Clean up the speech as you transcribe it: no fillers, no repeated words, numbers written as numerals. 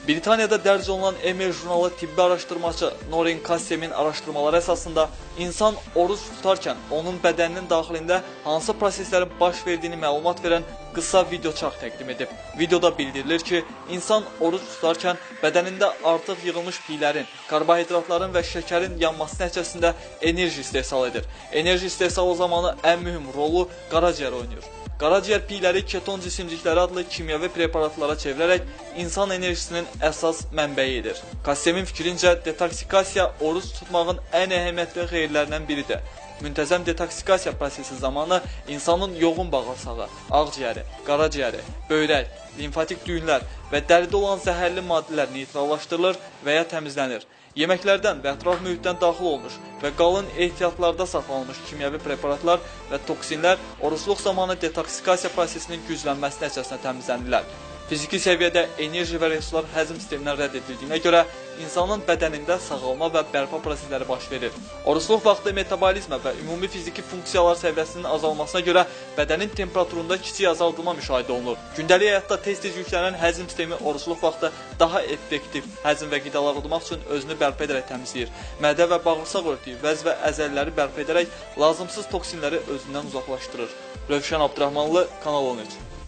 Britaniyada dərc olunan Emel jurnalı tibbi araşdırmacı Noreen Kassem'in araşdırmaları əsasında insan oruç tutarkən onun bədəninin daxilində hansı proseslərin baş verdiyini məlumat verən qısa videoçarx təqdim edib. Videoda bildirilir ki, insan oruç tutarkən bədənində artıq yığılmış piylərin, karbohidratların və şəkərin yanması nəticəsində enerji istehsal edir. Enerji istehsalı zamanı ən mühüm rolu qaraciyər oynayır. Qaraciyər piyləri keton cisimcikləri adlı kimyəvi preparatlara çevirərək insan enerjisinin əsas mənbəyidir. Kassemin fikrincə, detoksikasiya oruç tutmağın ən əhəmiyyətli xeyirlərindən biridir. Müntəzəm detoksikasiya prosesi zamanı insanın yoğun bağırsağı, ağciyəri, qaraciyəri, böyrək, limfatik düyünlər və dəridə olan zəhərli maddələr neytrallaşdırılır və ya təmizlənir. Yeməklərdən və ətraf mühitdən daxil olmuş və qalın ehtiyatlarda saxlanılmış kimyəvi preparatlar və toksinlər orucluq zamanı detoksikasiya prosesinin güclənməsi nəticəsində təmizlənirlər. Fiziki səviyyədə enerji və resurslar həzm sistemindən rədd edildiyinə görə insanın bədənində sağalma və bərpa prosesləri baş verir. Orucluq vaxtı metabolizmə və ümumi fiziki funksiyalar səviyyəsinin azalmasına görə bədənin temperaturunda kiçik azaldılma müşahidə olunur. Gündəlik həyatda tez-tez yüklənən həzm sistemi orucluq vaxtı daha effektiv həzm və qidalar udmaq üçün özünü bərpa edərək təmizləyir. Mədə və bağırsaq örtüyü, vəz və əzəlləri bərpa edərək lazımsız toksinləri özündən uzaqlaşdırır. Rövşən Abdurrahmanlı, Kanal 13.